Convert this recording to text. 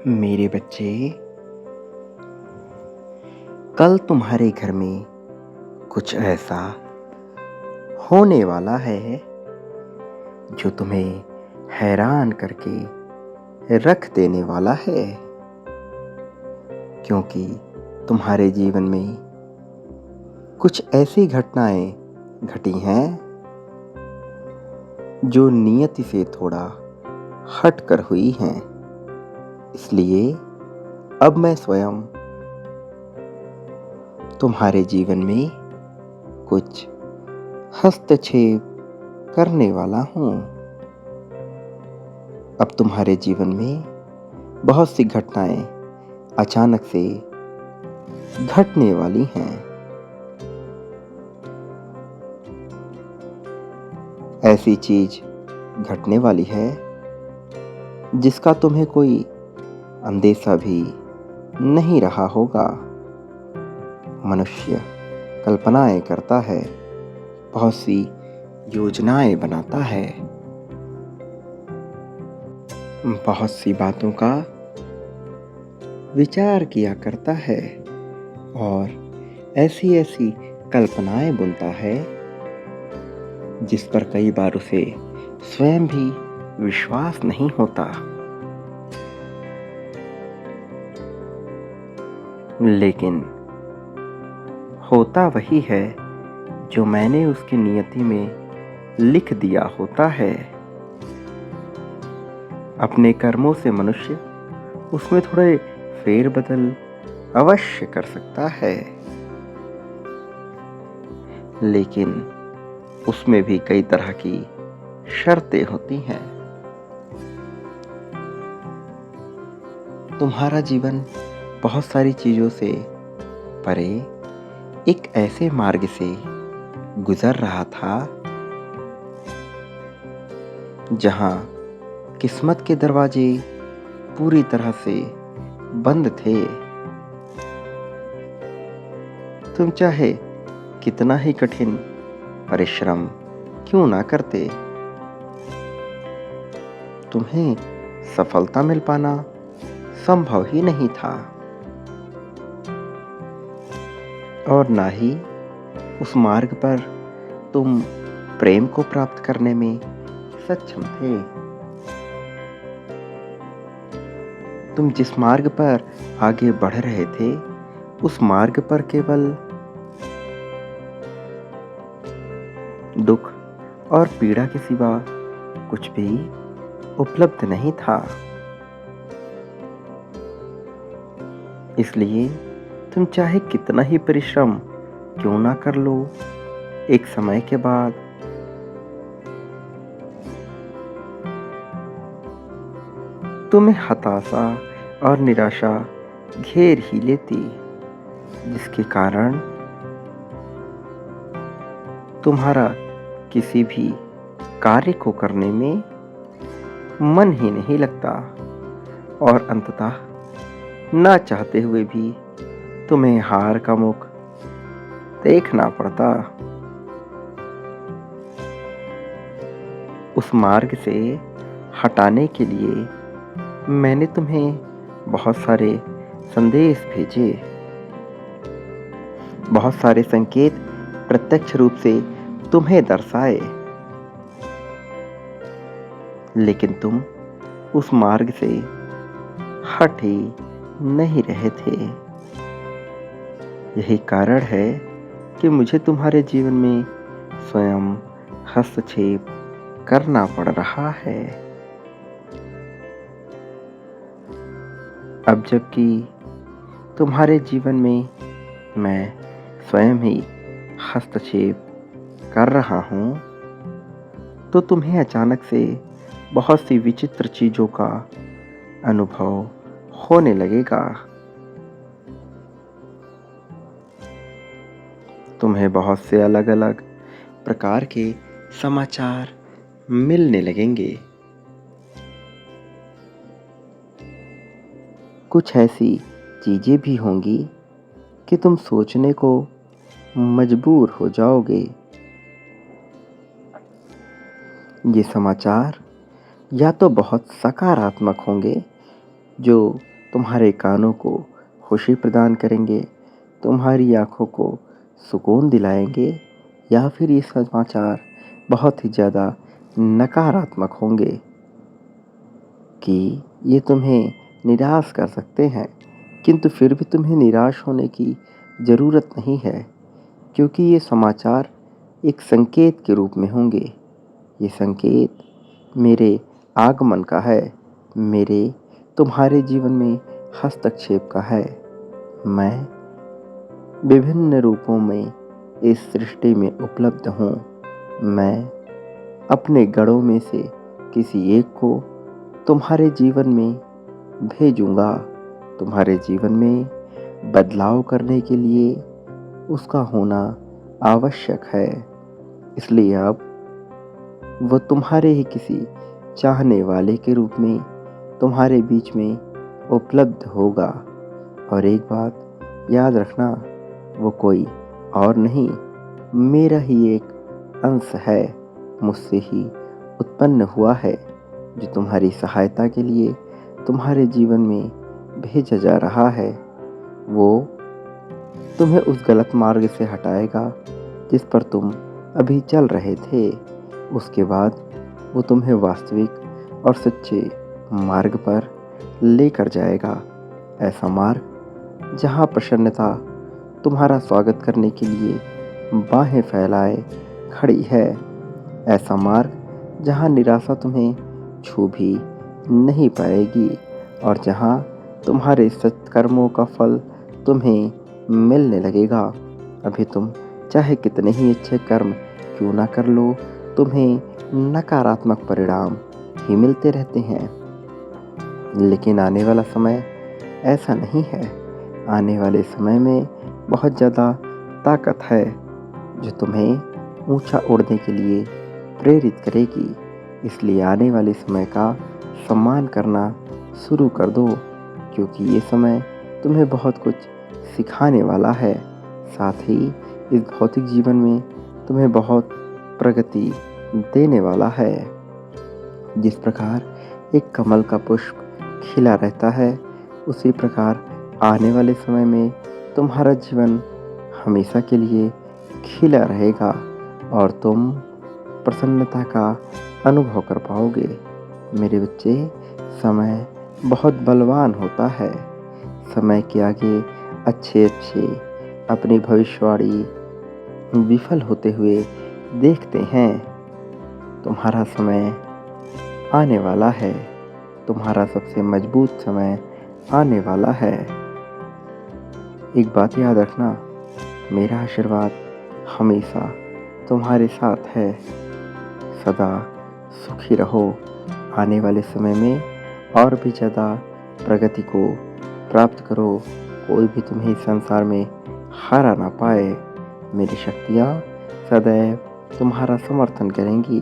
मेरे बच्चे, कल तुम्हारे घर में कुछ ऐसा होने वाला है जो तुम्हें हैरान करके रख देने वाला है। क्योंकि तुम्हारे जीवन में कुछ ऐसी घटनाएं घटी हैं जो नियति से थोड़ा हटकर हुई हैं। इसलिए अब मैं स्वयं तुम्हारे जीवन में कुछ हस्तक्षेप करने वाला हूँ। अब तुम्हारे जीवन में बहुत सी घटनाएं अचानक से घटने वाली हैं। ऐसी चीज घटने वाली है जिसका तुम्हें कोई अंदेशा भी नहीं रहा होगा। मनुष्य कल्पनाएं करता है, बहुत सी योजनाएं बनाता है, बहुत सी बातों का विचार किया करता है और ऐसी ऐसी कल्पनाएं बुनता है जिस पर कई बार उसे स्वयं भी विश्वास नहीं होता। लेकिन होता वही है जो मैंने उसकी नियति में लिख दिया होता है। अपने कर्मों से मनुष्य उसमें थोड़े फेरबदल अवश्य कर सकता है, लेकिन उसमें भी कई तरह की शर्तें होती हैं। तुम्हारा जीवन बहुत सारी चीजों से परे एक ऐसे मार्ग से गुजर रहा था जहां किस्मत के दरवाजे पूरी तरह से बंद थे। तुम चाहे कितना ही कठिन परिश्रम क्यों ना करते, तुम्हें सफलता मिल पाना संभव ही नहीं था और ना ही उस मार्ग पर तुम प्रेम को प्राप्त करने में सक्षम थे। तुम जिस मार्ग पर आगे बढ़ रहे थे उस मार्ग पर केवल दुख और पीड़ा के सिवा कुछ भी उपलब्ध नहीं था। इसलिए तुम चाहे कितना ही परिश्रम क्यों ना कर लो, एक समय के बाद तुम्हें हताशा और निराशा घेर ही लेती, जिसके कारण तुम्हारा किसी भी कार्य को करने में मन ही नहीं लगता और अंततः ना चाहते हुए भी तुम्हें हार का मुख देखना पड़ता। उस मार्ग से हटाने के लिए मैंने तुम्हें बहुत सारे संदेश भेजे, बहुत सारे संकेत प्रत्यक्ष रूप से तुम्हें दर्शाए, लेकिन तुम उस मार्ग से हट ही नहीं रहे थे। यही कारण है कि मुझे तुम्हारे जीवन में स्वयं हस्तक्षेप करना पड़ रहा है। अब जबकि तुम्हारे जीवन में मैं स्वयं ही हस्तक्षेप कर रहा हूँ, तो तुम्हें अचानक से बहुत सी विचित्र चीजों का अनुभव होने लगेगा। तुम्हें बहुत से अलग अलग प्रकार के समाचार मिलने लगेंगे। कुछ ऐसी चीजें भी होंगी कि तुम सोचने को मजबूर हो जाओगे। ये समाचार या तो बहुत सकारात्मक होंगे, जो तुम्हारे कानों को खुशी प्रदान करेंगे, तुम्हारी आँखों को सुकून दिलाएँगे, या फिर ये समाचार बहुत ही ज़्यादा नकारात्मक होंगे कि ये तुम्हें निराश कर सकते हैं। किंतु फिर भी तुम्हें निराश होने की ज़रूरत नहीं है, क्योंकि ये समाचार एक संकेत के रूप में होंगे। ये संकेत मेरे आगमन का है, मेरे तुम्हारे जीवन में हस्तक्षेप का है। मैं विभिन्न रूपों में इस सृष्टि में उपलब्ध हूँ। मैं अपने गढ़ों में से किसी एक को तुम्हारे जीवन में भेजूँगा। तुम्हारे जीवन में बदलाव करने के लिए उसका होना आवश्यक है। इसलिए अब वो तुम्हारे ही किसी चाहने वाले के रूप में तुम्हारे बीच में उपलब्ध होगा। और एक बात याद रखना, वो कोई और नहीं, मेरा ही एक अंश है, मुझसे ही उत्पन्न हुआ है, जो तुम्हारी सहायता के लिए तुम्हारे जीवन में भेजा जा रहा है। वो तुम्हें उस गलत मार्ग से हटाएगा जिस पर तुम अभी चल रहे थे। उसके बाद वो तुम्हें वास्तविक और सच्चे मार्ग पर लेकर जाएगा। ऐसा मार्ग जहाँ प्रसन्नता तुम्हारा स्वागत करने के लिए बाहें फैलाए खड़ी है। ऐसा मार्ग जहाँ निराशा तुम्हें छू भी नहीं पाएगी, और जहाँ तुम्हारे सत्कर्मों का फल तुम्हें मिलने लगेगा। अभी तुम चाहे कितने ही अच्छे कर्म क्यों ना कर लो, तुम्हें नकारात्मक परिणाम ही मिलते रहते हैं। लेकिन आने वाला समय ऐसा नहीं है। आने वाले समय में बहुत ज़्यादा ताकत है, जो तुम्हें ऊंचा उड़ने के लिए प्रेरित करेगी। इसलिए आने वाले समय का सम्मान करना शुरू कर दो, क्योंकि ये समय तुम्हें बहुत कुछ सिखाने वाला है। साथ ही इस भौतिक जीवन में तुम्हें बहुत प्रगति देने वाला है। जिस प्रकार एक कमल का पुष्प खिला रहता है, उसी प्रकार आने वाले समय में तुम्हारा जीवन हमेशा के लिए खिला रहेगा और तुम प्रसन्नता का अनुभव कर पाओगे। मेरे बच्चे, समय बहुत बलवान होता है। समय के आगे अच्छे अच्छे अपनी भविष्यवाणी विफल होते हुए देखते हैं। तुम्हारा समय आने वाला है। तुम्हारा सबसे मजबूत समय आने वाला है। एक बात याद रखना, मेरा आशीर्वाद हमेशा तुम्हारे साथ है। सदा सुखी रहो। आने वाले समय में और भी ज़्यादा प्रगति को प्राप्त करो। कोई भी तुम्हें इस संसार में हारा ना पाए। मेरी शक्तियाँ सदैव तुम्हारा समर्थन करेंगी।